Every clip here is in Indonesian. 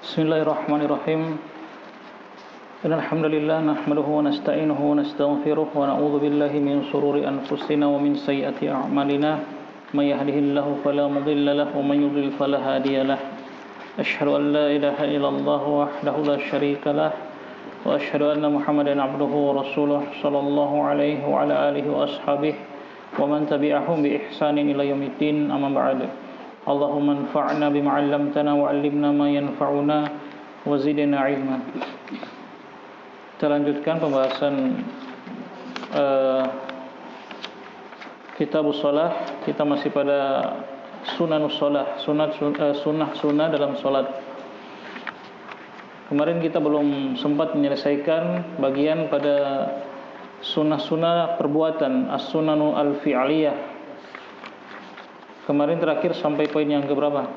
Bismillahirrahmanirrahim. Innal hamdalillah nahmaduhu wa nasta'inuhu wa nastaghfiruh wa na'udzu billahi min shururi anfusina wa min sayyiati a'malina. May yahdihillahu fala mudilla lahu wa may yudlil fala hadiya lahu. Asyhadu an la ilaha illallah wahdahu la syarika lahu wa asyhadu anna Muhammadan 'abduhu wa rasuluh sallallahu alaihi wa ala alihi wa ashabihi wa man tabi'ahum bi ihsanin ila yaumiddin. Amma ba'du. Allahumma anfa'na bima 'allamtana wa 'allimna ma yanfa'una wa zidna 'ilma. Kita lanjutkan pembahasan Kitabus Shalah. Kita masih pada Sunanus Shalah, sunnah dalam salat. Kemarin kita belum sempat menyelesaikan bagian pada sunnah-sunnah perbuatan, as-sunanu al-fi'liyah. Kemarin terakhir sampai poin yang keberapa?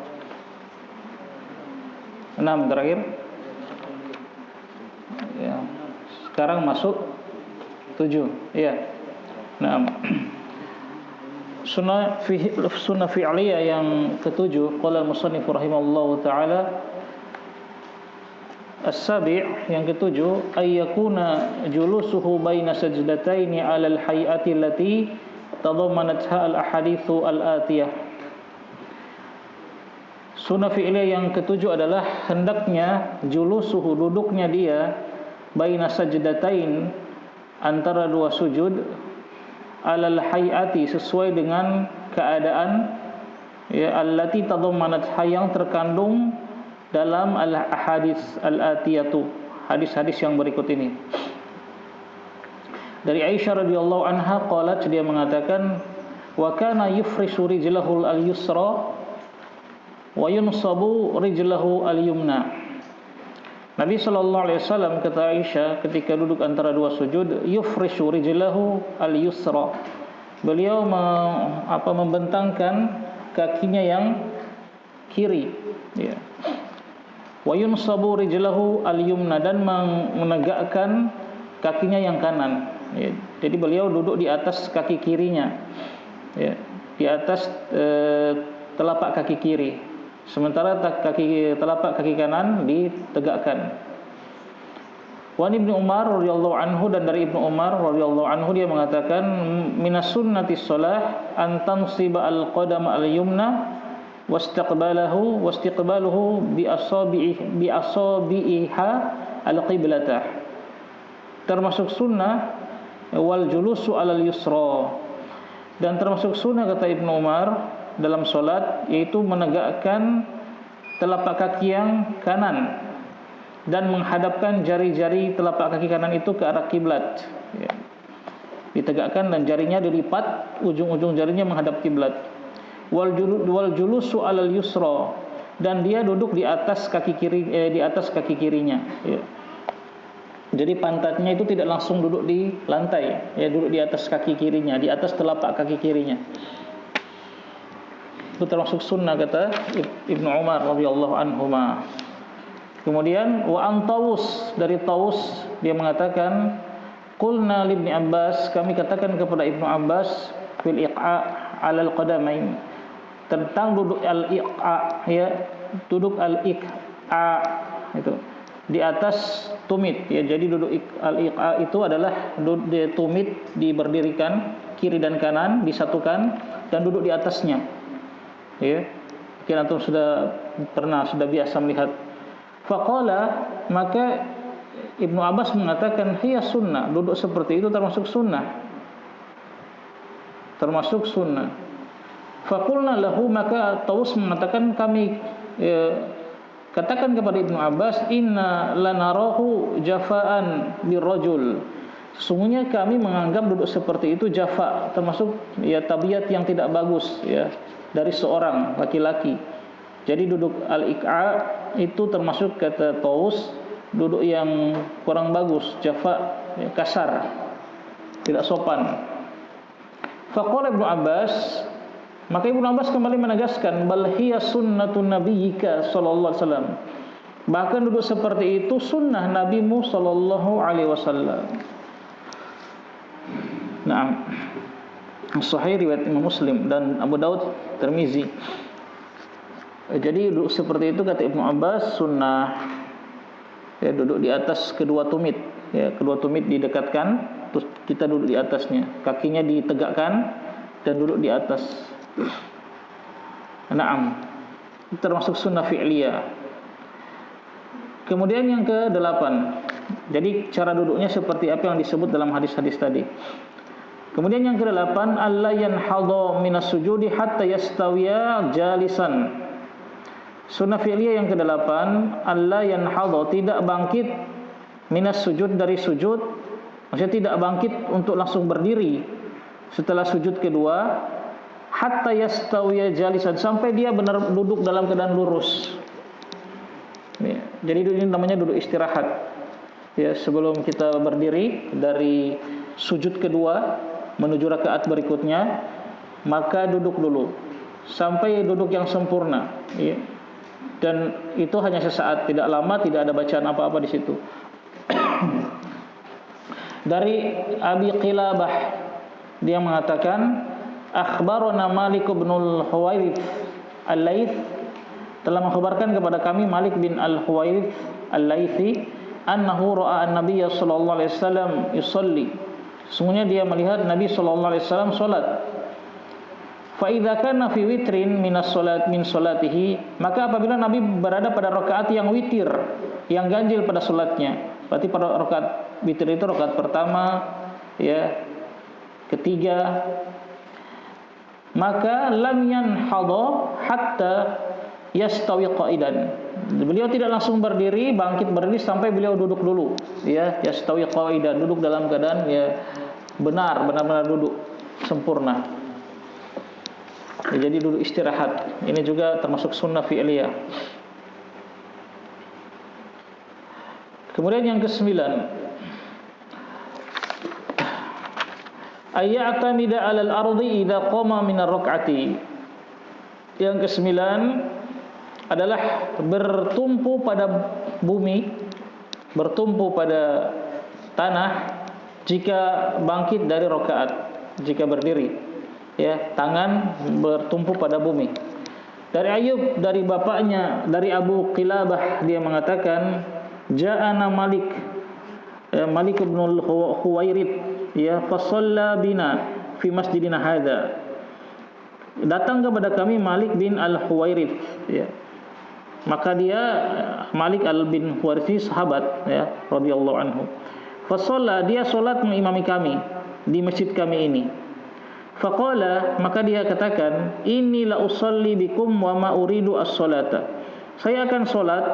6 terakhir. Ya. Sekarang masuk 7. Iya. Nah, sunnah fi'liyah yang ketujuh, qala al-musannif rahimahullahu taala, as-sabi' yang ketujuh, ayyakuna julusuhu baina sajdataini 'ala al-hay'ati allati tadammanatha al-ahaditsu al-atiyah. Sunnah fi'liyah yang ketujuh adalah hendaknya julusuhu, duduknya dia, baina sajdatain, antara dua sujud, alal hayati, sesuai dengan keadaan, ya, allati tadammanatha, yang terkandung dalam al-ahadits al-atiyatu, hadis-hadis yang berikut ini. Dari Aisyah radhiyallahu anha qalat, dia mengatakan, wa kana yufrishu rijlahu al-yusra wa yunsabu rijlahu al-yumna. Nabi sallallahu alaihi wasallam, kata Aisyah, ketika duduk antara dua sujud, yufrishu rijlahu al-yusra, beliau membentangkan kakinya yang kiri, ya. Wa yunsabu rijlahu al-yumna, dan menegakkan kakinya yang kanan, ya. Jadi beliau duduk di atas kaki kirinya, ya, di atas telapak kaki kiri, sementara telapak kaki kanan ditegakkan. Wa Ibnu Umar radhiyallahu anhu, dan dari Ibnu Umar radhiyallahu anhu, dia mengatakan, minas sunnatis shalah an tansiba al-qadama al-yumna wastiqbaluhu bi asabi'iha al-qiblatah. Termasuk sunnah wal julusu alal yusra, dan termasuk sunnah, kata Ibnu Umar, dalam solat, yaitu menegakkan telapak kaki yang kanan dan menghadapkan jari-jari telapak kaki kanan itu ke arah kiblat, ya. Ditegakkan dan jarinya dilipat, ujung-ujung jarinya menghadap kiblat. Wal julusu alal yusra, dan dia duduk di atas kaki kiri, di atas kaki kirinya, ya. Jadi pantatnya itu tidak langsung duduk di lantai, ya, duduk di atas kaki kirinya, di atas telapak kaki kirinya. Itu termasuk sunnah, kata Ibnu Umar radhiyallahu anhuma. Kemudian wa an Tawus, dari Tawus, dia mengatakan, qulna li Ibnu Abbas, kami katakan kepada Ibnu Abbas, fil iqa' 'alal qadamain, tentang duduk al-iqa', ya, duduk al-iqa' itu di atas tumit, ya. Jadi duduk al-iqa' itu adalah tumit diberdirikan, kiri dan kanan disatukan, dan duduk di atasnya, ya. Mungkin antum sudah biasa melihat. Faqala, maka Ibnu Abbas mengatakan, hiya sunnah, duduk seperti itu termasuk sunnah, termasuk sunnah. Faqulna lahu, maka Tawus mengatakan, kami, ya, katakan kepada Ibnu Abbas, inna lanarahu jafaan birrajul, sesungguhnya kami menganggap duduk seperti itu jafa, termasuk, ya, tabiat yang tidak bagus, ya, dari seorang laki-laki. Jadi duduk al-iqa' itu termasuk, kata Taus, duduk yang kurang bagus, jafa, ya, kasar, tidak sopan. Faqala Ibnu Abbas, maka Ibnu Abbas kembali menegaskan, bal hiya sunnatun nabiyyika sallallahu alaihi wasallam, bahkan duduk seperti itu sunnah nabimu sallallahu alaihi wasallam. Naam. Sahih riwayat Imam Muslim dan Abu Daud, Tirmizi. Jadi duduk seperti itu kata Ibnu Abbas sunnah. Ya, duduk di atas kedua tumit. Ya, kedua tumit didekatkan, terus kita duduk di atasnya. Kakinya ditegakkan dan duduk di atas. Naam. Itu termasuk sunnah fi'liyah. Kemudian yang ke-8. Jadi cara duduknya seperti apa yang disebut dalam hadis-hadis tadi. Kemudian yang ke-8, alla yanhadha minas sujudi hatta yastawiya jalisan. Sunnah fi'liyah yang ke-8, alla yanhadha, tidak bangkit minas sujud, dari sujud. Maksudnya tidak bangkit untuk langsung berdiri setelah sujud kedua, hatta yastawiya jalisan, sampai dia benar duduk dalam keadaan lurus. Ya, jadi ini namanya duduk istirahat. Ya, sebelum kita berdiri dari sujud kedua menuju rakaat berikutnya, maka duduk dulu sampai duduk yang sempurna. Ya. Dan itu hanya sesaat, tidak lama, tidak ada bacaan apa-apa di situ. Dari Abi Qilabah, dia mengatakan, akhbarana Malik bin al-Huwairits al-Laits, telah mengkhabarkan kepada kami Malik bin al-Huwairits al-Laitsi, annahu ra'a an-nabiy sallallahu alaihi wasallam yusalli, sungguhnya dia melihat Nabi sallallahu alaihi wasallam salat. Fa idza kana fi witrin minas salat min salatihi, maka apabila Nabi berada pada rakaat yang witir, yang ganjil pada salatnya, berarti pada rakaat witir itu rakaat pertama, ya, ketiga, maka lam yanhadha hatta yastawi qa'idan. Beliau tidak langsung berdiri, bangkit berdiri sampai beliau duduk dulu, ya, yastawi qa'idan, duduk dalam keadaan ya benar-benar duduk sempurna. Ya, jadi duduk istirahat. Ini juga termasuk sunnah fi'liyah. Kemudian yang ke-9, ayya'tamida 'alal ardi idza qama min ar-rak'ati. Yang ke-9 adalah bertumpu pada bumi, bertumpu pada tanah jika bangkit dari rakaat, jika berdiri. Ya, tangan bertumpu pada bumi. Dari Ayub, dari bapaknya, dari Abu Qilabah, dia mengatakan, ja'ana Malik, Malik bin al-Huwairits, ya, fa shalla bina fi masjidina hadza. Datang kepada kami Malik bin al-Huwairits, ya. Maka dia Malik bin Huwairits sahabat, ya, radhiyallahu anhu. Fa shalla, dia salat mengimami kami di masjid kami ini. Faqala, maka dia katakan, inni la usalli bikum wa ma uridu as-salata. Saya akan salat,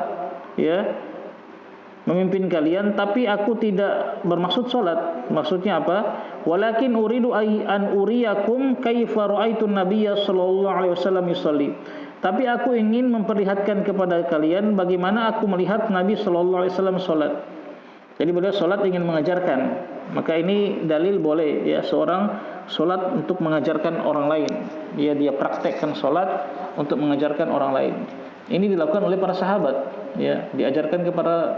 ya, memimpin kalian, tapi aku tidak bermaksud salat. Maksudnya apa? Walakin uridu an uriyakum kaifa ra'aitun nabiyya sallallahu alaihi wasallam yusalli. Tapi aku ingin memperlihatkan kepada kalian bagaimana aku melihat Nabi sallallahu alaihi wasallam salat. Jadi beliau salat ingin mengajarkan. Maka ini dalil boleh, ya, seorang salat untuk mengajarkan orang lain. Dia praktekkan salat untuk mengajarkan orang lain. Ini dilakukan oleh para sahabat, ya, diajarkan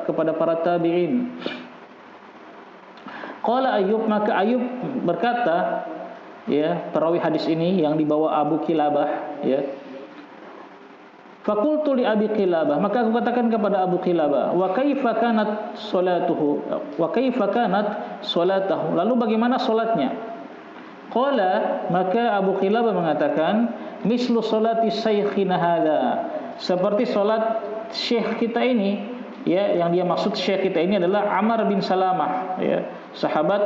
kepada para tabi'in. Qala Ayyub, maka Ayyub berkata, ya, perawi hadis ini yang dibawa Abu Qilabah, ya. Faqultu li Abi Qilabah, maka aku katakan kepada Abu Qilabah, wa kaifa kanat salatuhu, wa kaifa kanat salatuhu, lalu bagaimana salatnya? Qala, maka Abu Qilabah mengatakan, mislu salati syekhina hadza, seperti salat syekh kita ini, ya, yang dia maksud syekh kita ini adalah Amr bin Salamah, ya, sahabat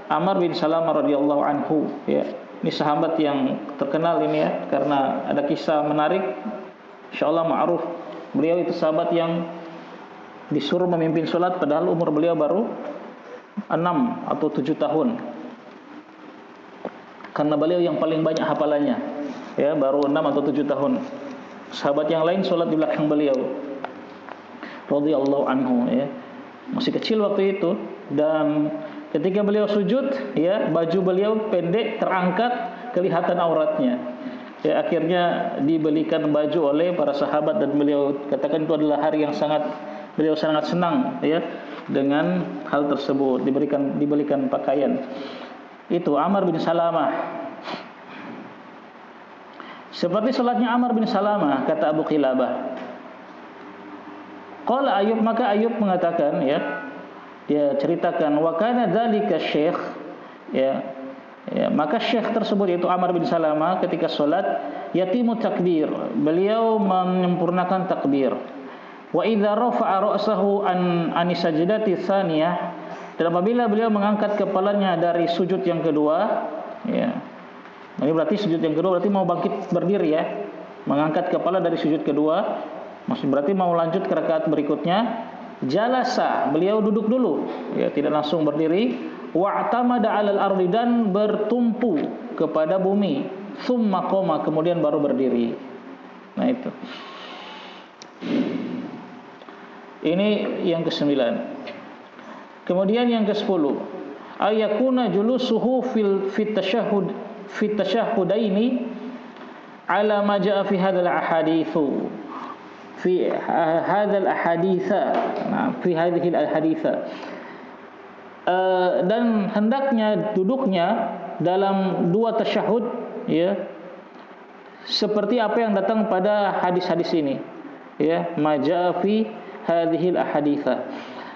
Amr bin Salamah radhiyallahu anhu, ya. Ini sahabat yang terkenal ini, ya, karena ada kisah menarik. Insyaallah ma'ruf. Beliau itu sahabat yang disuruh memimpin salat padahal umur beliau baru 6 atau 7 tahun. Karena beliau yang paling banyak hafalannya, ya, baru 6 atau 7 tahun. Sahabat yang lain salat di belakang beliau radhiyallahu anhu, ya. Masih kecil waktu itu, dan ketika beliau sujud, ya, baju beliau pendek terangkat, kelihatan auratnya. Ya, akhirnya dibelikan baju oleh para sahabat dan beliau katakan itu adalah hari yang beliau sangat senang, ya, dengan hal tersebut, dibelikan pakaian. Itu Amr bin Salamah. seperti salatnya Amr bin Salamah, kata Abu Qilabah. Qala Ayyub, maka Ayyub mengatakan, ya, dia ceritakan, wa kana dzalika syekh, ya, maka syekh tersebut yaitu Amr bin Salamah ketika salat yatimu takbir, beliau menyempurnakan takbir. Wa idza rafa'a ra'sahu an sajdati tsaniyah, dan apabila beliau mengangkat kepalanya dari sujud yang kedua, ya. Ini berarti sujud yang kedua berarti mau bangkit berdiri, ya. Mengangkat kepala dari sujud kedua, maksud berarti mau lanjut ke rakaat berikutnya. Jalasa, beliau duduk dulu, ya, tidak langsung berdiri. Wa'tamada 'alal ardi, dan bertumpu kepada bumi. Tsumma qama, kemudian baru berdiri. Nah, itu. Ini yang ke-9. Kemudian yang ke-10, ayakuna julusuhu fit tashahhudaini ala ma jaa fi hadzal ahaditsu fi hadzal ahaditsa, nah, fi hadhihi al-ahaditsa, dan hendaknya duduknya dalam dua tasyahud, ya, seperti apa yang datang pada hadis-hadis ini, ya, ma jaa fi hadhihi al-ahaditsa.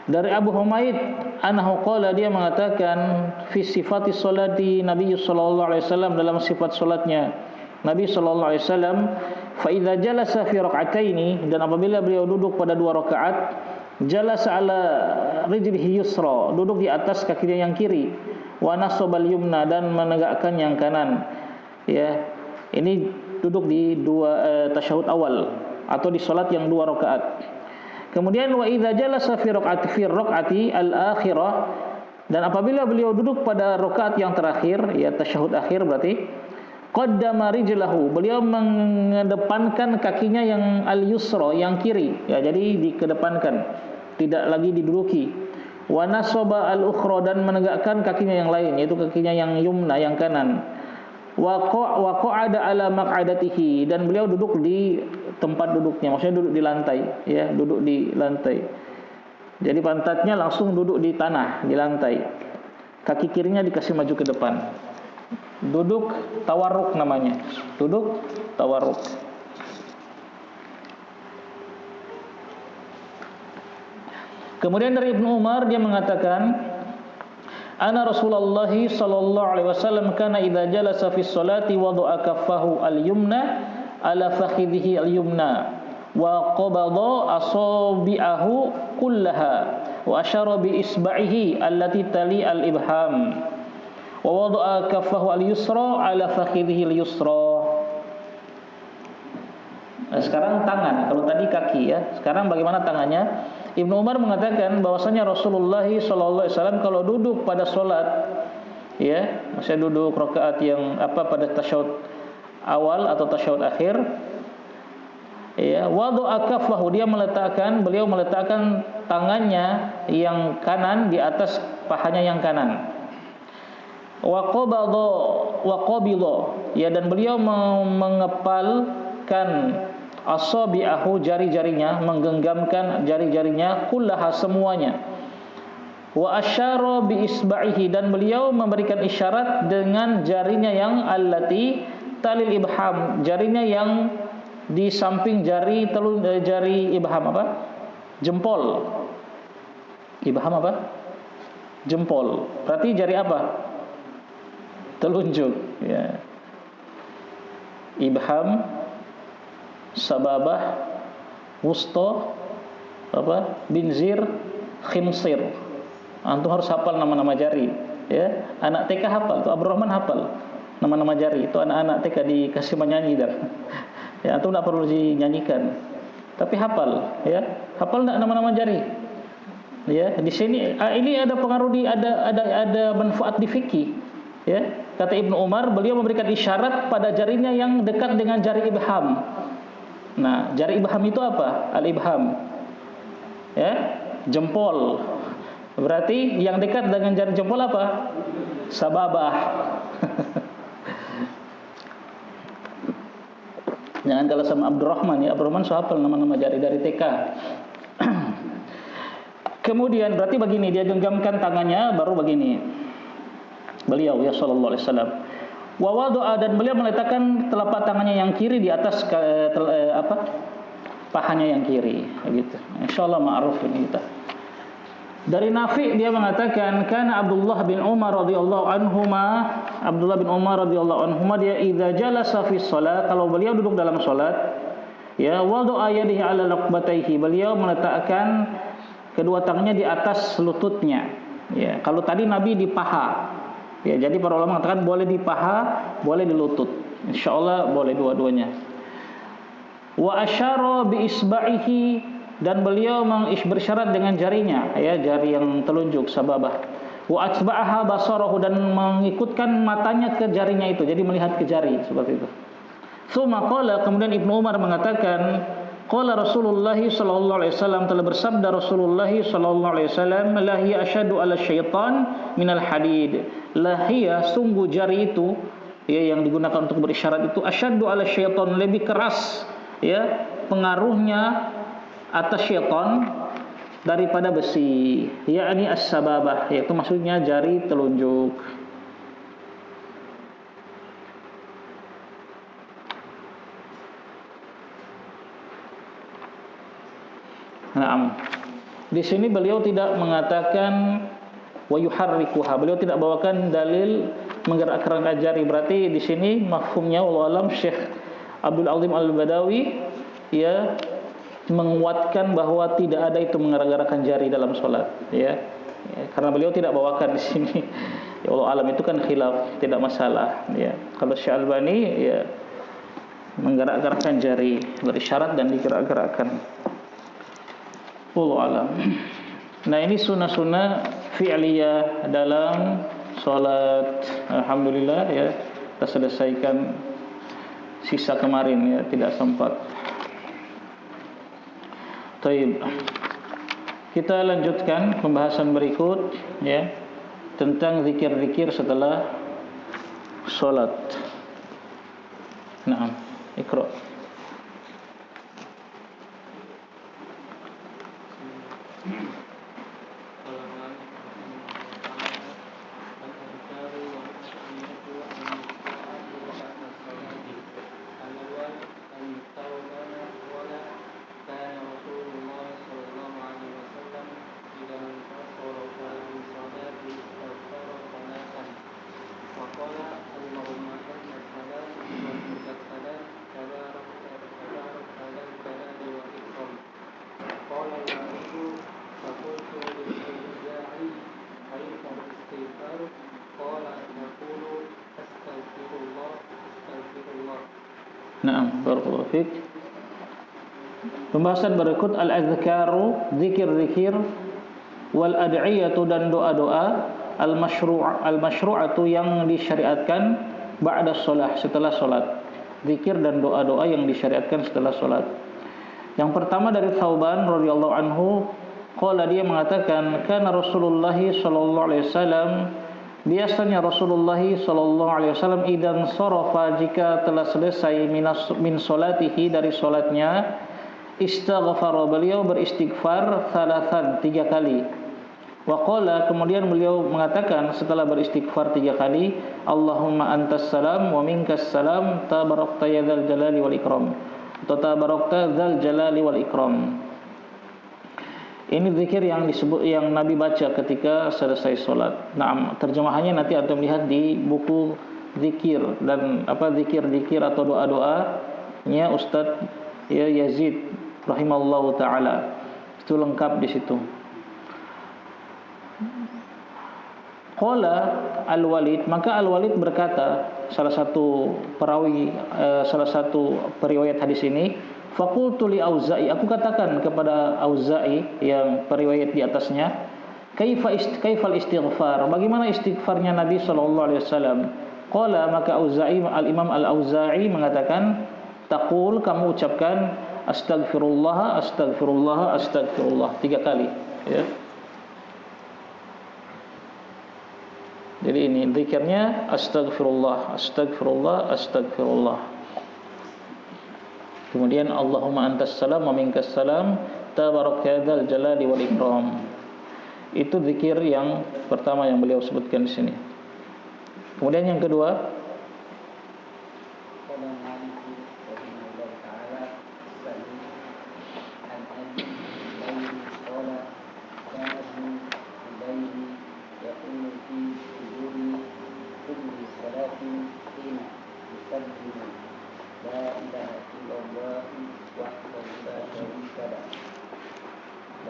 Dari Abu Humaid annahu qala, dia mengatakan, fi sifati sholati Nabi sallallahu alaihi wasallam, dalam sifat salatnya Nabi sallallahu alaihi wasallam, fa idza jalasa fi rak'ataini, dan apabila beliau duduk pada dua rakaat, jalasa ala rijlihi yusra, duduk di atas kakinya yang kiri, wa nasabal yumna, dan menegakkan yang kanan, ya. Ini duduk di dua tasyahud awal atau di salat yang dua rakaat. Kemudian wa idza jalasa fi raq'ati al-akhirah, dan apabila beliau duduk pada rakaat yang terakhir, ya, tasyahud akhir berarti, qaddama rijlahu, beliau mengedepankan kakinya yang al-yusra, yang kiri, ya, jadi dikedepankan, tidak lagi diduduki. Wa nasaba al-ukhra, dan menegakkan kakinya yang lain, yaitu kakinya yang yumna, yang kanan. Wa qa'ada ala maq'adatihi, dan beliau duduk di tempat duduknya, maksudnya duduk di lantai, ya, duduk di lantai. Jadi pantatnya langsung duduk di tanah, di lantai. Kaki kirinya dikasih maju ke depan. Duduk tawarruk namanya. Duduk tawarruk. Kemudian dari Ibnu Umar, dia mengatakan, ana Rasulullah sallallahu alaihi wasallam kana idza jalasa fi sholati wada'a kaffahu al-yumna ala fakhidhihi al-yumna wa qabada asabi'ahu kullaha wa asyara bi isba'ihi allati tali al-ibham wa wada'a kaffahu al-yusra ala fakhidhihi al-yusra. Nah, sekarang tangan, kalau tadi kaki, ya. Sekarang bagaimana tangannya? Ibnu Umar mengatakan bahwasanya Rasulullah sallallahu alaihi wasallam kalau duduk pada salat, ya, maksudnya duduk rakaat yang pada tasyahud awal atau tasyahud akhir, ya, wada'a kaffahu, beliau meletakkan tangannya yang kanan di atas pahanya yang kanan. Wa qabida, ya, dan beliau mengepalkan asabi'ahu, jari-jarinya, menggenggamkan jari-jarinya, kullaha, semuanya. Wa asyara bi isba'ihi, dan beliau memberikan isyarat dengan jarinya yang allati talil ibham, jarinya yang di samping jari jari ibham, apa? Jempol. Ibham apa? Jempol. Berarti jari apa? Telunjuk, ya. Ibham, sababah, wusta, binzir, khinsir. Antum harus hafal nama-nama jari, ya. Anak TK hafal, tuh Abdurrahman hafal nama-nama jari. Itu anak-anak TK dikasih menyanyi dah. Ya, antum tidak perlu dinyanyikan, tapi hafal, ya. Hafal enggak nama-nama jari? Ya, di sini ini ada pengaruh, ada manfaat di fikih, ya. Kata Ibnu Umar, beliau memberikan isyarat pada jarinya yang dekat dengan jari ibham. Nah, jari ibham itu apa? Al-ibham, ya, jempol. Berarti yang dekat dengan jari jempol apa? Sababah. Jangan kalau sama Abdurrahman, ya. Abdurrahman so hafal nama-nama jari dari TK. Kemudian berarti begini, dia genggamkan tangannya baru begini. Beliau, ya, sallallahu alaihi wasallam. Wa wada'a, dan beliau meletakkan telapak tangannya yang kiri di atas pahanya yang kiri, begitu. Insyaallah ma'ruf ini kita. Dari Nafi' dia mengatakan, kana Abdullah bin Umar radhiyallahu anhuma dia idza jalasa fi shalah, kalau beliau duduk dalam salat, ya wada'a yadihi 'ala rukbatayhi, beliau meletakkan kedua tangannya di atas lututnya. Ya, kalau tadi Nabi di paha. Ya, jadi para ulama mengatakan boleh di paha, boleh di lutut. Insyaallah boleh dua-duanya. Wa asyara bi isba'ihi, dan beliau berisyarat dengan jarinya, ya, jari yang telunjuk sababah. Wa atba'aha basarahu, dan mengikutkan matanya ke jarinya itu, jadi melihat ke jari seperti itu. Tsumma qala, kemudian Ibnu Umar mengatakan, qala Rasulullah sallallahu alaihi wasallam, telah bersabda Rasulullah sallallahu alaihi wasallam, la hiya asyaddu 'ala syaitan minal hadid. La hiya, sungguh jari itu, ya, yang digunakan untuk berisyarat itu, asyaddu 'ala syaitan, lebih keras, ya, pengaruhnya atas syaitan daripada besi, yakni as-sababah, yaitu maksudnya jari telunjuk. Nah, di sini beliau tidak mengatakan wa yuharrikuha, beliau tidak bawakan dalil menggerakkan jari. Berarti di sini mafhumnya wallahu alam Syekh Abdul Azim Al-Badawi, ya, menguatkan bahwa tidak ada itu menggerak-gerakkan jari dalam sholat, ya, karena beliau tidak bawakan di sini. Ya Allah alam, itu kan khilaf, tidak masalah, ya. Kalau Syekh Albani, ya, menggerak-gerakkan jari, berisyarat dan digerak-gerakkan. Allah alam. Nah, ini sunnah-sunnah fi'liyah dalam sholat. Alhamdulillah, ya, kita selesaikan sisa kemarin, ya, tidak sempat. Baik. Kita lanjutkan pembahasan berikut, ya, tentang zikir-zikir setelah salat. Naam, Iqra. Naam, barakallahu fiik. Pembahasan berikut al-azkaru, zikir-zikir, wal ad'iyatu, dan doa-doa, al-masyru'atu, yang disyariatkan ba'da shalah, setelah salat. Zikir dan doa-doa yang disyariatkan setelah salat. Yang pertama dari Thauban radhiyallahu anhu, qala, dia mengatakan, kana Rasulullah sallallahu alaihi wasallam, biasanya Rasulullah sallallahu alaihi wasallam idan sarafa, jika telah selesai min salatihi, dari salatnya, istaghfara, beliau beristighfar, thalathan, 3 kali. Wa qala, kemudian beliau mengatakan setelah beristighfar 3 kali, Allahumma antas salam wa minkas salam, tabarakta ya dzal jalali wal ikram, atau tabarakta dzal jalali wal ikram. Ini zikir yang disebut, yang Nabi baca ketika selesai sholat. Nah, terjemahannya nanti antum lihat di buku zikir, dan zikir-zikir atau doa-doanya Ustadz, ya, Yazid rahimallahu taala. Itu lengkap di situ. Qala Al-Walid, maka Al-Walid berkata, salah satu perawi, salah satu periwayat hadis ini, faqultu li Auza'i, aku katakan kepada Auza'i yang periwayat di atasnya, kaifal istighfar, bagaimana istighfarnya Nabi sallallahu alaihi wasallam? Qala, maka Auza'i, Al-Imam Al-Auza'i mengatakan, taqul, kamu ucapkan astaghfirullah, astaghfirullah, astaghfirullah 3 kali, ya. Jadi ini zikirnya astaghfirullah, astaghfirullah, astaghfirullah. Kemudian Allahumma antas salam wa minkas salam, tabarak ya dzal jalali wal ikram. Itu zikir yang pertama yang beliau sebutkan di sini. Kemudian yang kedua,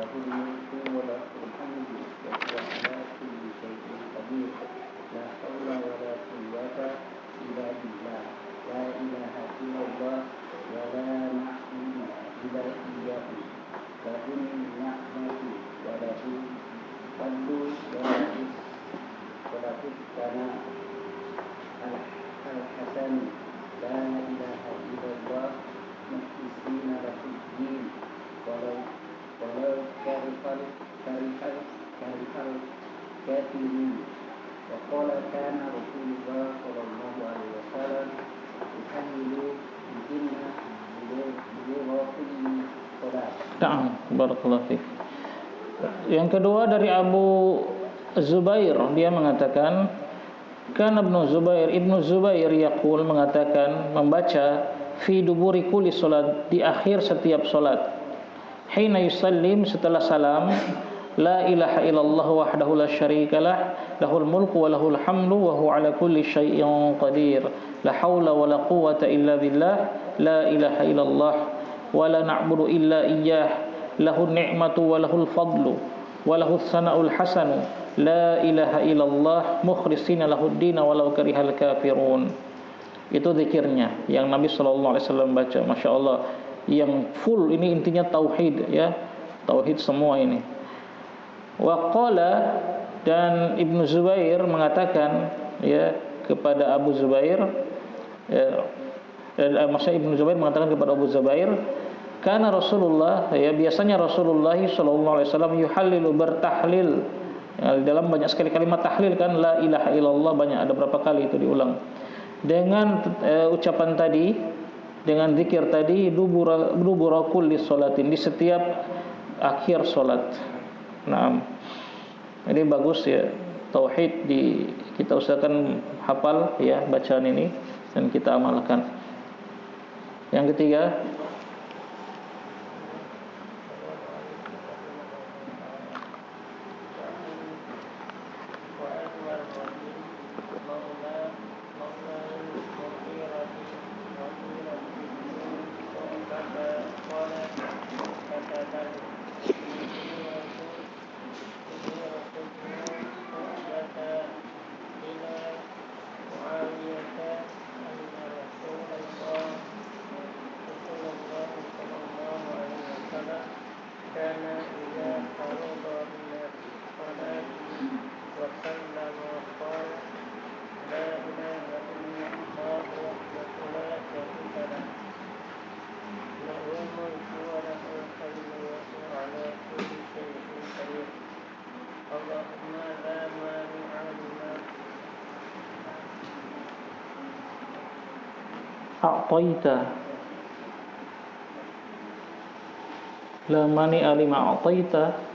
له الملك وله الحمد وهو على كل شيء قدير لا حول ولا قوة إلا بالله لا إله إلا الله ولا نعبد إلا إياه له النعمة وله الفضل وله الثناء الحسن لا إله إلا الله مخلصين له الدين ولو كره الكافرون وقال كان رسول الله صلى الله عليه وسلم يحلل بهن بلغة كل صلاة. Na'am, barakallahu fiik. Yang kedua dari Abu Zubair, dia mengatakan Ibnu Zubair yaqul mengatakan membaca fi duburi kulli salat, di akhir setiap salat, hina yusallim, setelah salam, la ilaha illallah wahdahu la syarikalah lahul mulku wa lahul hamdu wa huwa ala kulli syai'in qadir la haula wa la quwwata illa billah la ilaha illallah wa la na'budu illa iyyah lahun ni'matu wa lahul fadlu wa lahus sana'ul hasanu la ilaha illallah mukhlishina lahuddin walau karihal kafirun. Itu zikirnya yang Nabi sallallahu alaihi wasallam baca. Masya Allah, yang full ini intinya tauhid, ya, tauhid semua ini. Wa qala, dan Ibnu Zubair mengatakan, ya, kepada Abu Zubair, maksudnya Ibnu Zubair mengatakan kepada Abu Zubair, karena Rasulullah, ya, biasanya Rasulullah sallallahu alaihi wasallam yuhallilu, bertahlil. Ya, dalam banyak sekali kalimat tahlil kan, la ilaha illallah banyak, ada berapa kali itu diulang. Dengan ucapan tadi, dengan zikir tadi, dubura kulli sholatin, di setiap akhir salat. Nah, ini bagus ya, tauhid kita usahakan hafal ya bacaan ini dan kita amalkan. Yang ketiga, a'taita la mani'a lima a'taita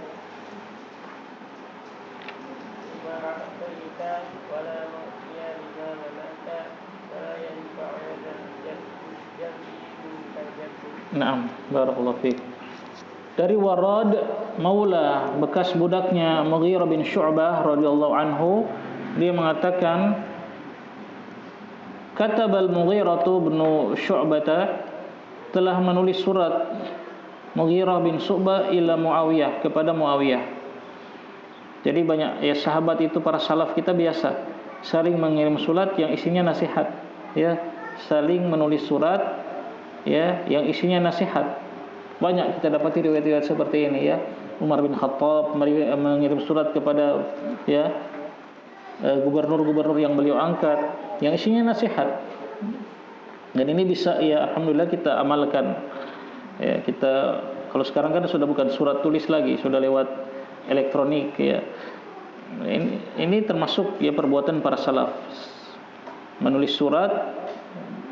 Naam, barakallahu fiik. Dari Warad Maula, bekas budaknya Mughirah bin Syu'bah radhiyallahu anhu, dia mengatakan, katabal Mughirah bin Syu'bah, telah menulis surat Mughirah bin Syu'bah ila Muawiyah, kepada Muawiyah. Jadi banyak ya sahabat itu, para salaf kita biasa saling mengirim surat yang isinya nasihat, ya, saling menulis surat ya yang isinya nasihat. Banyak kita dapati riwayat-riwayat seperti ini ya. Umar bin Khattab mengirim surat kepada ya gubernur-gubernur yang beliau angkat yang isinya nasihat. Dan ini bisa ya alhamdulillah kita amalkan. Ya, kita kalau sekarang kan sudah bukan surat tulis lagi, sudah lewat elektronik ya. Ini termasuk ya perbuatan para salaf. Menulis surat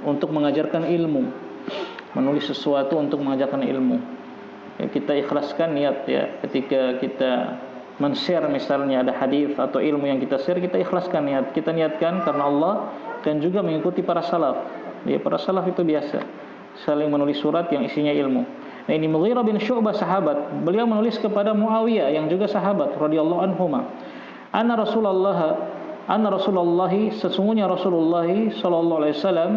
untuk mengajarkan ilmu, menulis sesuatu untuk mengajarkan ilmu. Ya, kita ikhlaskan niat ya, ketika kita men-share misalnya ada hadis atau ilmu yang kita share, kita ikhlaskan niat, kita niatkan karena Allah dan juga mengikuti para salaf. Ya, para salaf itu biasa saling menulis surat yang isinya ilmu. Nah, ini Mughirah bin Syu'bah sahabat, beliau menulis kepada Muawiyah yang juga sahabat radhiyallahu anhuma. Anna Rasulullah, sesungguhnya Rasulullah sallallahu alaihi wasallam,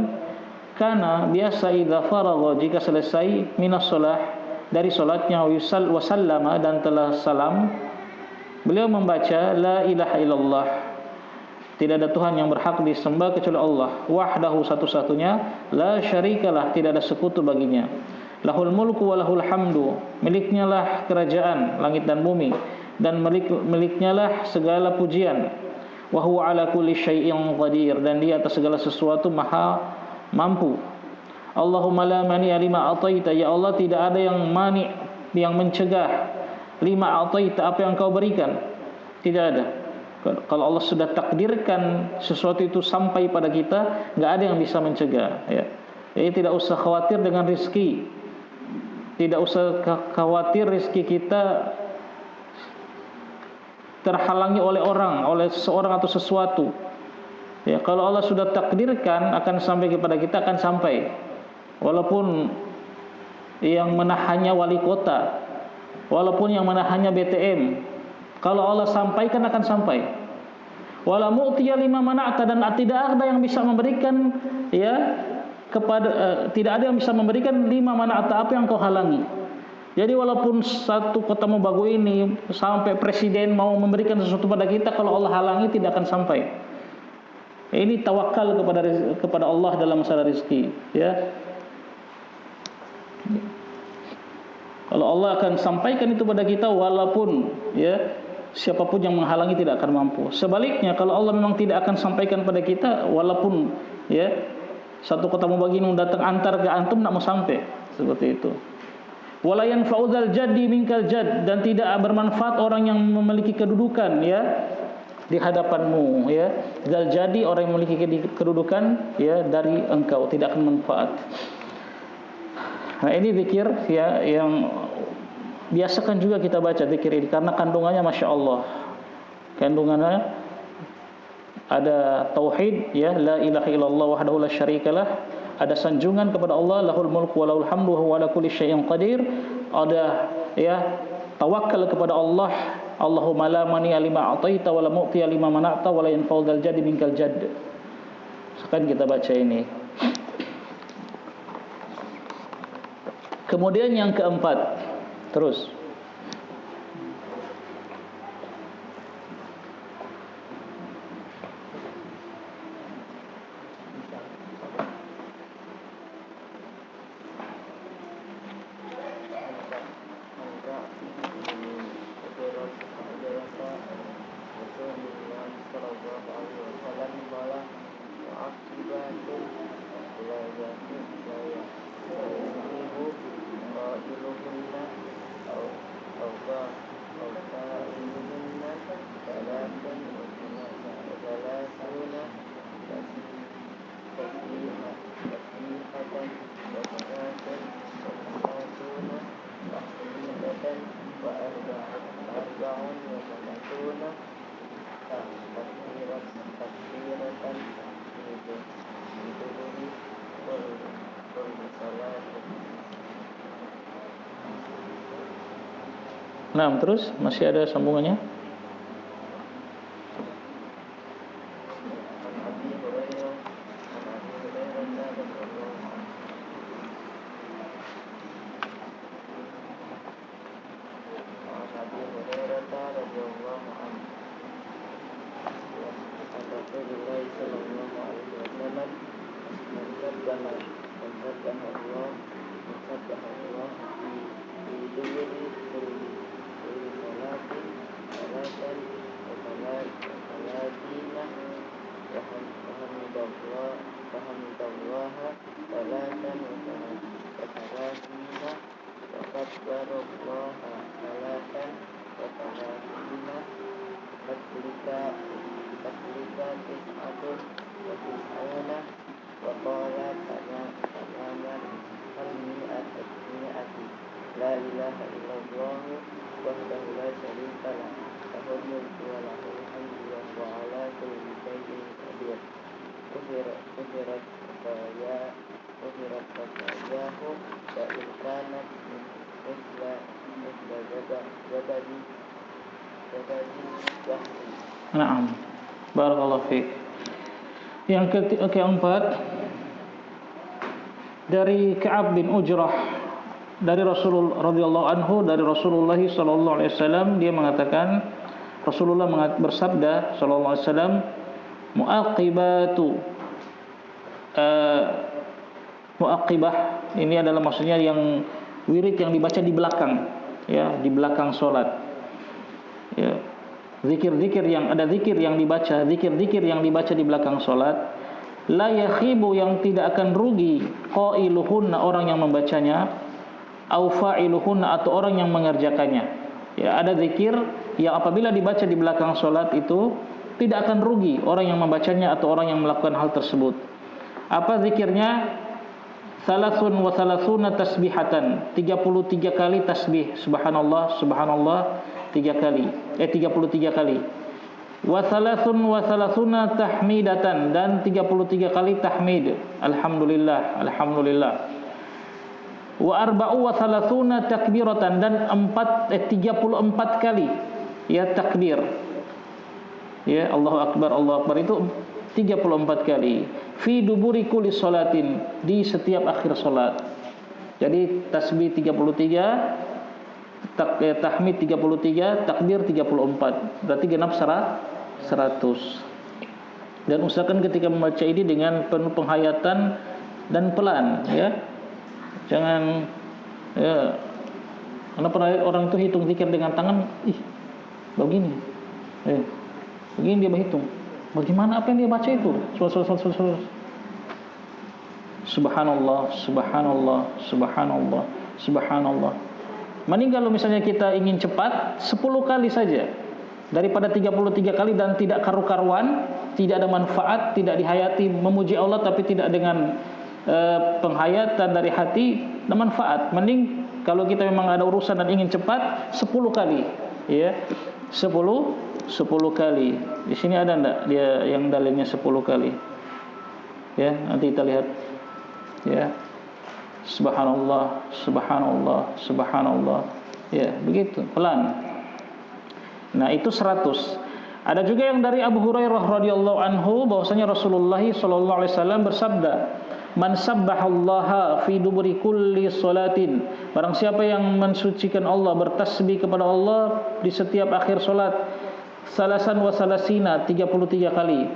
karena biasa idza faragha, jika selesai minas shalah dari salatnya wa sallama dan telah salam, beliau membaca la ilaha illallah, tidak ada Tuhan yang berhak disembah kecuali Allah, wahdahu satu-satunya, la syarikalah, tidak ada sekutu baginya, lahul mulku wa lahul hamdu, miliknya lah kerajaan langit dan bumi, dan miliknya lah segala pujian, wa huwa ala kulli syai'in qadir, dan dia atas segala sesuatu maha mampu. Allahumma la mani'a lima ataita, ya Allah tidak ada yang mani, yang mencegah, lima ataita, apa yang kau berikan, tidak ada. Kalau Allah sudah takdirkan sesuatu itu sampai pada kita, nggak ada yang bisa mencegah, ya. Jadi tidak usah khawatir dengan rezeki, tidak usah khawatir rezeki kita terhalangi oleh orang, oleh seseorang atau sesuatu. Ya, kalau Allah sudah takdirkan akan sampai kepada kita, akan sampai. Walaupun yang menahannya wali kota, walaupun yang menahannya BTM, kalau Allah sampaikan akan sampai. Wala mu'tiya lima mana'ta, dan tidak ada yang bisa memberikan, ya, kepada tidak ada yang bisa memberikan lima mana'ta, apa yang kau halangi. Jadi walaupun satu kota Mobagu ini sampai presiden mau memberikan sesuatu pada kita, kalau Allah halangi tidak akan sampai. Ini tawakal kepada Allah dalam masalah rezeki, ya. Kalau Allah akan sampaikan itu pada kita, walaupun, ya, siapapun yang menghalangi tidak akan mampu. Sebaliknya, kalau Allah memang tidak akan sampaikan pada kita, walaupun, ya, satu kota Mubaghi datang antar ke antum, tidak mau sampai, seperti itu. Wala yanfa'udzal jaddi minkal jadd, dan tidak bermanfaat orang yang memiliki kedudukan, ya, di hadapanmu, ya. Zal jadi orang yang memiliki kedudukan, ya, dari engkau, tidak akan manfaat. Nah, ini zikir, ya, yang biasakan juga kita baca zikir ini, karena kandungannya Masya Allah. Kandungannya ada tauhid, ya, la ilaha illallah wahdahu la syarikalah, ada sanjungan kepada Allah, lahul mulku wa lahul hamdu wa huwa ala kulli syai'in qadir, ada, ya, tawakal kepada Allah, Allahumma la mani'a lima ataita wa la mu'tiya lima mana'ta wa la yanfa'u dzal jaddi minkal jadd. Sekarang kita baca ini. Kemudian yang keempat, terus. Nah, terus masih ada sambungannya. Naam. Barakallahu fiik. Yang keempat, dari Ka'ab bin Ujrah dari Rasulullah radhiyallahu anhu, dari Rasulullah sallallahu alaihi wasallam, dia mengatakan, Rasulullah bersabda sallallahu alaihi wasallam, muaqibatu muaqibah ini adalah maksudnya yang wirid yang dibaca di belakang, ya, di belakang salat. Ya. Zikir-zikir yang ada zikir yang dibaca, zikir-zikir yang dibaca di belakang salat, la yakhibu yang tidak akan rugi qailuhunna orang yang membacanya, au fa'iluhunna atau orang yang mengerjakannya. Ya, ada zikir yang apabila dibaca di belakang salat itu tidak akan rugi orang yang membacanya atau orang yang melakukan hal tersebut. Apa zikirnya? Salasun wa salasuna tasbihatan, 33 kali tasbih, subhanallah subhanallah 33 kali. Wa salasun wa salasuna tahmidatan, dan 33 kali tahmid, alhamdulillah alhamdulillah. Wa arba'u wa salasuna takbiratan, dan 34 kali ya takbir. Ya, Allahu akbar itu 34 kali. Fi duburi kulli salatin, di setiap akhir salat. Jadi tasbih 33, tahmid 33, takbir 34. Berarti genap 100. Dan usahakan ketika membaca ini dengan penuh penghayatan dan pelan, ya. Jangan ya, karena pernah orang itu hitung zikir dengan tangan, begini. Begini dia berhitung. Bagaimana apa yang dia baca itu? Subhanallah, subhanallah, subhanallah, subhanallah. Mending kalau misalnya kita ingin cepat 10 kali saja daripada 33 kali dan tidak karu-karuan, tidak ada manfaat, tidak dihayati memuji Allah tapi tidak dengan penghayatan dari hati dan manfaat. Mending kalau kita memang ada urusan dan ingin cepat 10 kali, ya. 10 kali. Di sini ada enggak dia yang dalilnya 10 kali? Ya, nanti kita lihat. Ya. Subhanallah, subhanallah, subhanallah. Ya, begitu, pelan. Nah, itu 100. Ada juga yang dari Abu Hurairah radhiyallahu anhu bahwasanya Rasulullah sallallahu alaihi wasallam bersabda, "Man sabbahallaha fi duburi kulli salatin." Barang siapa yang mensucikan Allah, bertasbih kepada Allah di setiap akhir salat, salasan wa salasina, 33 kali.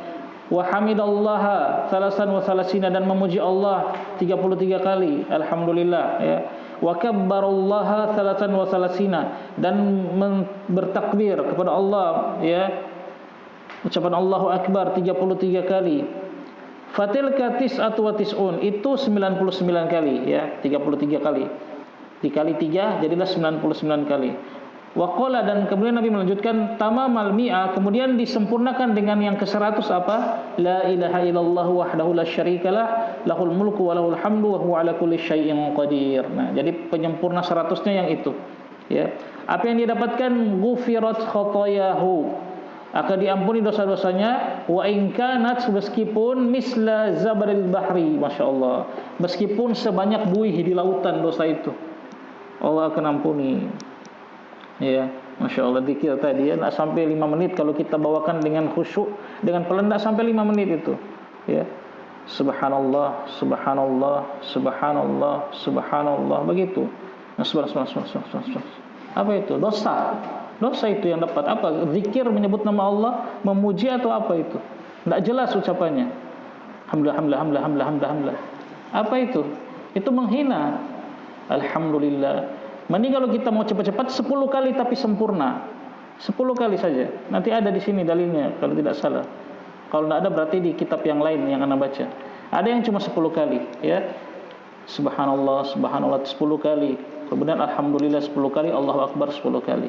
Wa hamidallaha salasan wa salasina, dan memuji Allah 33 kali, alhamdulillah, ya. Wa kabbarallaha salasan wa salasina, dan bertakbir kepada Allah, ya. Ucapan Allahu Akbar 33 kali. Fatilka tis'atu wa tis'un, itu 99 kali, ya, 33 kali. Dikali 3 jadilah 99 kali. Wa qala, dan kemudian Nabi melanjutkan tamamal mi'ah, kemudian disempurnakan dengan yang ke-100 apa? La ilaha illallah wahdahu la syarikalah, lahul mulku wa lahul hamdu wa huwa ala kulli syai'in qadir. Nah, jadi penyempurna 100-nya yang itu, ya. Apa yang dia dapatkan? Ghufirat khotoyahu, akan diampuni dosa-dosanya. Wa in kanat, meskipun misla zabaril bahri, masyaallah, meskipun sebanyak buih di lautan dosa itu, Allah akan ampuni. Ya, Masya Allah, zikir tadi ya, tak sampai 5 menit kalau kita bawakan dengan khusyuk, dengan pelan, tak sampai 5 menit itu, ya. Subhanallah, subhanallah, subhanallah, subhanallah, begitu. Nah, subhanallah. Apa itu? Dosa itu yang dapat. Apa? Zikir menyebut nama Allah, memuji atau apa itu? Tak jelas ucapannya. Alhamdulillah. Apa itu? Itu menghina. Alhamdulillah. Mending kalau kita mau cepat-cepat 10 kali tapi sempurna. 10 kali saja. Nanti ada di sini dalilnya kalau tidak salah. Kalau tidak ada berarti di kitab yang lain yang Anda baca. Ada yang cuma 10 kali, ya. Subhanallah, subhanallah 10 kali. Kemudian alhamdulillah 10 kali, Allahu Akbar 10 kali.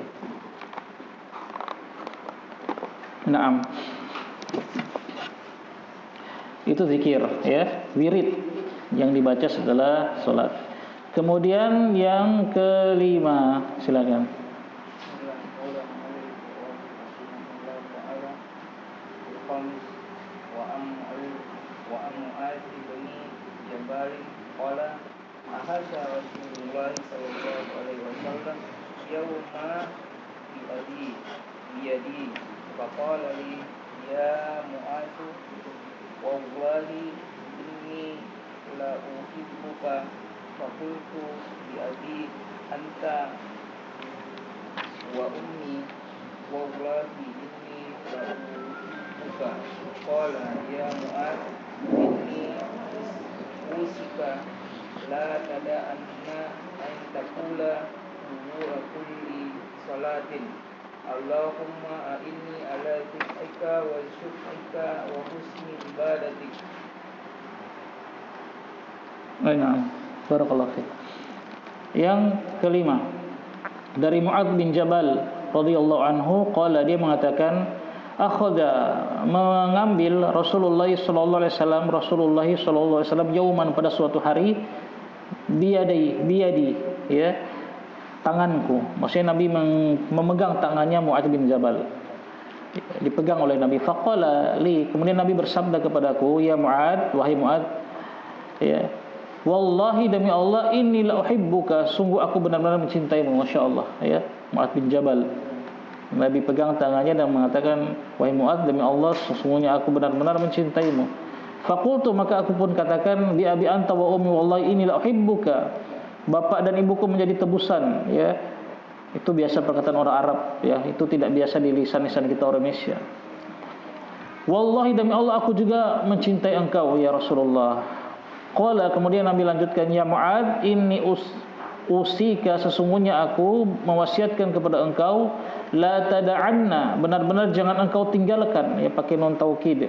Naam. Itu zikir, ya, wirid yang dibaca setelah salat. Kemudian yang kelima, silakan. فقلت بأبي أنت وأمي والله إني لأحبك. قال يا معاذ إني أوصيك لا تدعن أن تقول دبر كل صلاة اللهم أعني على ذكرك وشكرك وحسن عبادتك. Nah, barakallahu fiik. Yang kelima, dari Mu'adz bin Jabal radhiyallahu anhu, qala, dia mengatakan, akhadha, mengambil Rasulullah sallallahu alaihi wasallam yauman, pada suatu hari, biyadi ya, tanganku. Maksudnya Nabi memegang tangannya Mu'adz bin Jabal, dipegang oleh Nabi. Faqala li, kemudian Nabi bersabda kepadaku, ya Mu'adz, wahai Mu'adz, ya, wallahi, demi Allah, inni la uhibbuka, sungguh aku benar-benar mencintaimu. Masya Allah, ya, Mu'adz bin Jabal. Nabi pegang tangannya dan mengatakan, wahai Mu'adz, demi Allah, sesungguhnya aku benar-benar mencintaimu. Faqultu, maka aku pun katakan, bi abi anta wa ummi wallahi inni la uhibbuka, bapak dan ibuku menjadi tebusan, ya. Itu biasa perkataan orang Arab, ya. Itu tidak biasa di lisan-lisan kita orang Indonesia. Wallahi, demi Allah, aku juga mencintai engkau, ya Rasulullah. Qala, kemudian Nabi lanjutkan, ya Mu'adz, inni usika, sesungguhnya aku mewasiatkan kepada engkau, la tada'anna, benar-benar jangan engkau tinggalkan, ya, pakai nun taukid,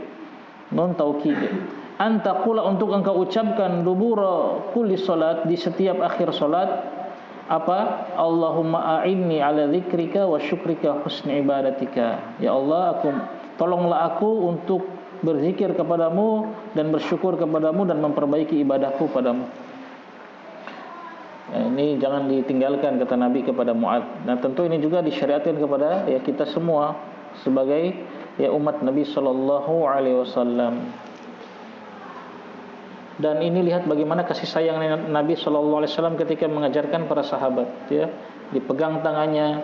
antaqula, untuk engkau ucapkan, dubura kulli salat, di setiap akhir salat, apa? Allahumma a'inni ala dzikrika wa syukrika husni ibadatika. Ya Allah, tolonglah aku untuk berzikir kepadamu dan bersyukur kepadamu dan memperbaiki ibadahku padamu. Ini jangan ditinggalkan, kata Nabi kepada Mu'adz. Nah, tentu ini juga disyariatkan kepada, ya, kita semua sebagai, ya, umat Nabi sallallahu alaihi wasallam. Dan ini lihat bagaimana kasih sayang Nabi sallallahu alaihi wasallam ketika mengajarkan para sahabat, ya. Dipegang tangannya,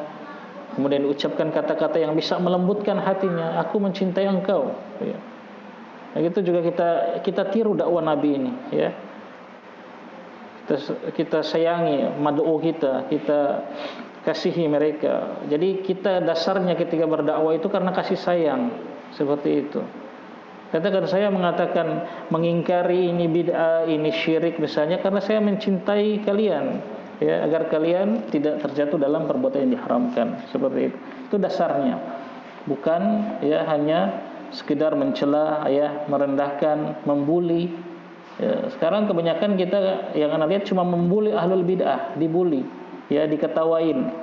kemudian diucapkan kata-kata yang bisa melembutkan hatinya, aku mencintai engkau, ya. Nah, itu juga kita tiru dakwah Nabi ini, ya. Kita sayangi mad'u kita kasihi mereka. Jadi kita dasarnya ketika berdakwah itu karena kasih sayang, seperti itu. Katakan saya mengatakan mengingkari ini bid'ah, ini syirik misalnya, karena saya mencintai kalian, ya, agar kalian tidak terjatuh dalam perbuatan yang diharamkan, seperti itu. Itu dasarnya. Bukan, ya, hanya sekedar mencela, ya, merendahkan, membuli. Ya, sekarang kebanyakan kita yang Anda lihat cuma membuli ahlul bid'ah, dibuli, ya, diketawain.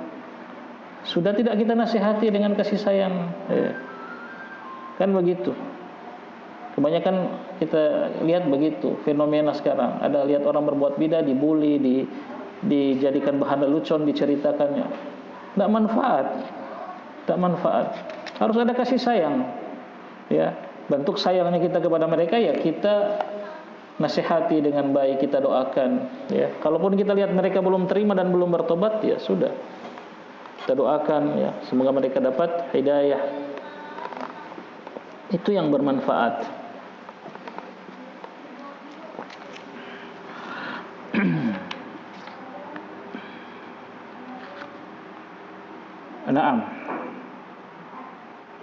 Sudah tidak kita nasihati dengan kasih sayang, ya. Kan begitu. Kebanyakan kita lihat begitu fenomena sekarang. Ada lihat orang berbuat bid'ah dibuli, dijadikan bahan lelucon, diceritakannya. Tidak manfaat. Harus ada kasih sayang. Ya, bentuk sayangnya kita kepada mereka, ya, kita nasihati dengan baik, kita doakan, ya. Kalaupun kita lihat mereka belum terima dan belum bertobat, ya sudah, kita doakan, ya, semoga mereka dapat hidayah. Itu yang bermanfaat.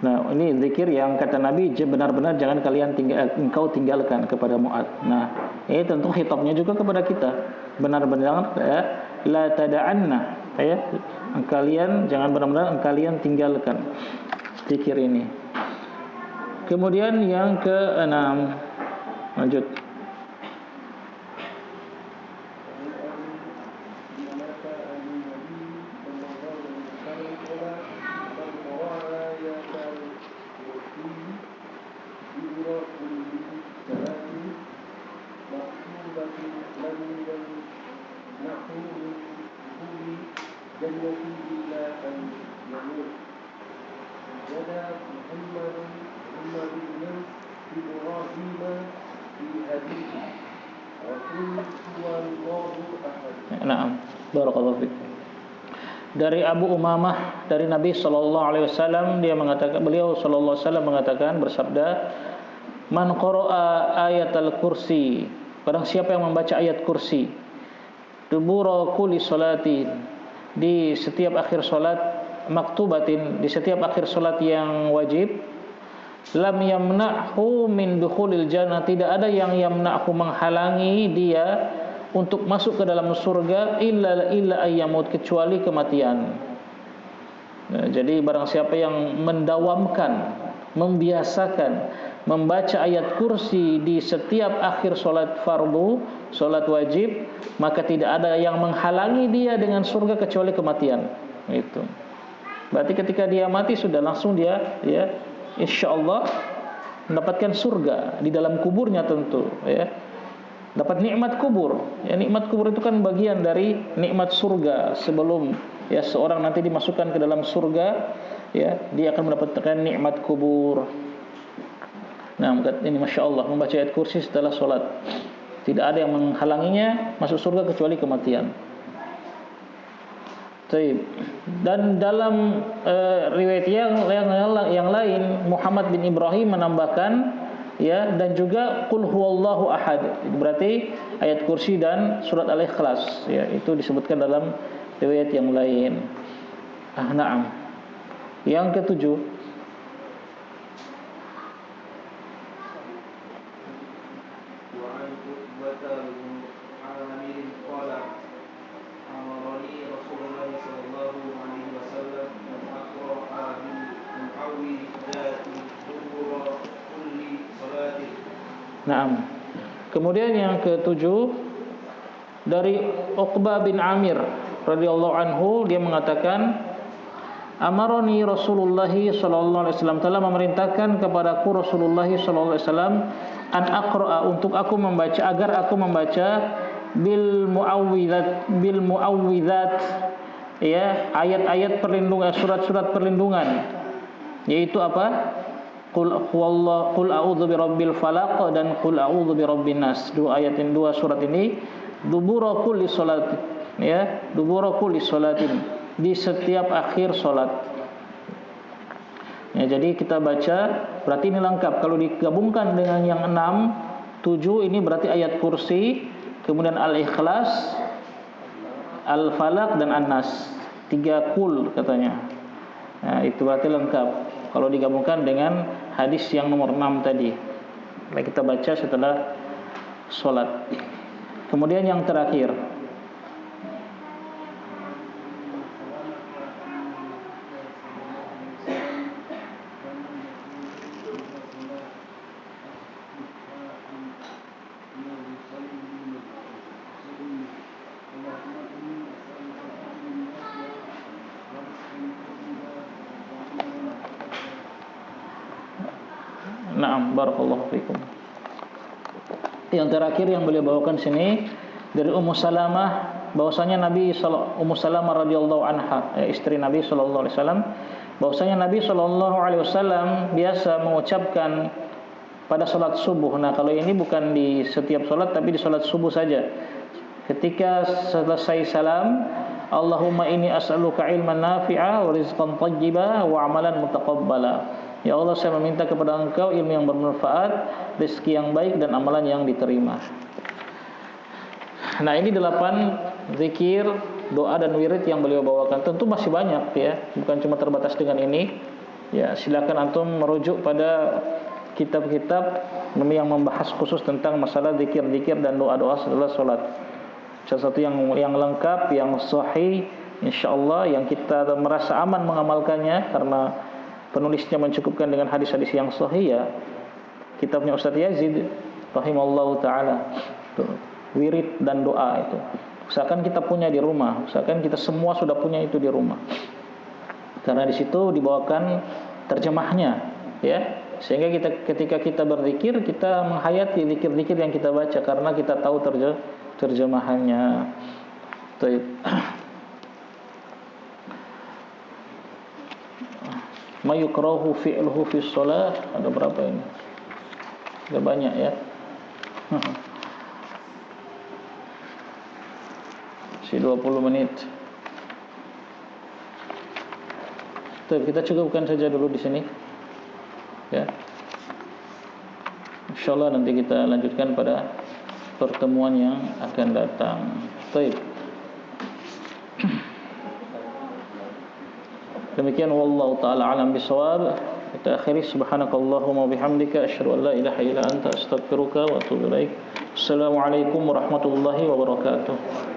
Nah, ini zikir yang kata Nabi benar-benar jangan engkau tinggalkan kepada Mu'adz. Nah, ini tentu khitabnya juga kepada kita. Benar-benar, ya, la tada'anna, ya, jangan benar-benar kalian tinggalkan zikir ini. Kemudian yang ke-6, lanjut. Barakallahu fiik. Dari Abu Umamah dari Nabi sallallahu alaihi wasallam, beliau sallallahu alaihi wasallam mengatakan, bersabda, man qara'a ayatal kursi, barang siapa yang membaca ayat kursi, dubura kulli salatin, di setiap akhir salat, maktubatin, di setiap akhir salat yang wajib, lam yamna'hu min dukhulil jannah, tidak ada yang yamna'hu menghalangi dia untuk masuk ke dalam surga illa ayyamut, kecuali kematian. Nah, jadi barang siapa yang mendawamkan, membiasakan membaca ayat kursi di setiap akhir solat fardu, solat wajib, maka tidak ada yang menghalangi dia dengan surga kecuali kematian. Itu. Berarti ketika dia mati sudah langsung dia, ya, insyaallah mendapatkan surga di dalam kuburnya tentu, ya. Dapat nikmat kubur. Ya, nikmat kubur itu kan bagian dari nikmat surga. Sebelum ya seorang nanti dimasukkan ke dalam surga, ya, dia akan mendapatkan nikmat kubur. Nah, ini Masya Allah, membaca ayat kursi setelah sholat, tidak ada yang menghalanginya masuk surga kecuali kematian. Dan dalam riwayat yang lain, Muhammad bin Ibrahim menambahkan, ya, dan juga qul huwallahu ahad. Berarti ayat kursi dan surat al-ikhlas, ya, itu disebutkan dalam riwayat yang lain. Na'am. Yang ketujuh, Naam. Kemudian yang ketujuh dari Uqbah bin Amir radhiyallahu anhu, dia mengatakan, amaroni Rasulullah sallallahu alaihi wasallam, telah memerintahkan kepadaku Rasulullah sallallahu alaihi wasallam an aqra'a, untuk aku membaca, agar aku membaca bil muawwidzat, ya, ayat-ayat perlindungan, surat-surat perlindungan, yaitu apa? Qul a'udzu birabbil falaq dan qul a'udzu birabbin nas. Dua ayat ini, dua surat ini, dubura kulli salatin, ya, dubura kulli salatin, di setiap akhir salat. Ya, jadi kita baca, berarti ini lengkap. Kalau digabungkan dengan yang 6, 7, ini berarti ayat kursi, kemudian al-ikhlas, al-falaq dan an-nas. 3 kul katanya. Nah, itu berarti lengkap. Kalau digabungkan dengan hadis yang nomor 6 tadi, kita baca setelah sholat. Kemudian yang terakhir, Naam, barakallahu fikum. Yang terakhir yang beliau bawakan sini dari Ummu Salamah, bahwasanya Ummu Salamah radhiyallahu anha, istri Nabi sallallahu alaihi wasallam, bahwasanya Nabi sallallahu alaihi wasallam biasa mengucapkan pada salat subuh. Nah, kalau ini bukan di setiap salat tapi di salat subuh saja. Ketika selesai salam, Allahumma inni as'aluka ilman nafi'a wa rizqan thayyiba wa amalan mutaqabbala. Ya Allah, saya meminta kepada Engkau ilmu yang bermanfaat, rezeki yang baik dan amalan yang diterima. Nah, ini 8 zikir, doa dan wirid yang beliau bawakan. Tentu masih banyak, ya, bukan cuma terbatas dengan ini. Ya, silakan antum merujuk pada kitab-kitab yang membahas khusus tentang masalah zikir-zikir dan doa-doa setelah sholat. Salah satu yang lengkap, yang sahih, insyaallah, yang kita merasa aman mengamalkannya karena penulisnya mencukupkan dengan hadis-hadis yang sahih, ya, kitabnya Ustaz Yazid rahimallahu taala, wirid dan doa itu. Usahakan kita punya di rumah, usahakan kita semua sudah punya itu di rumah. Karena di situ dibawakan terjemahnya, ya. Sehingga ketika kita berzikir, kita menghayati zikir-zikir yang kita baca karena kita tahu terjemahannya. Baik. Mayukrahu fi'luhu fi shalah, ada berapa ini? Sudah banyak, ya. Si 20 menit. Baik, kita cukupkan saja dulu di sini, ya. Insyaallah nanti kita lanjutkan pada pertemuan yang akan datang. Baik. Demikian wallahu taala alam bisawab. Kita akhiri subhanakallahumma bihamdika asyhadu an la ilaha illa anta astaghfiruka wa atubu ilaik. Assalamualaikum warahmatullahi wabarakatuh.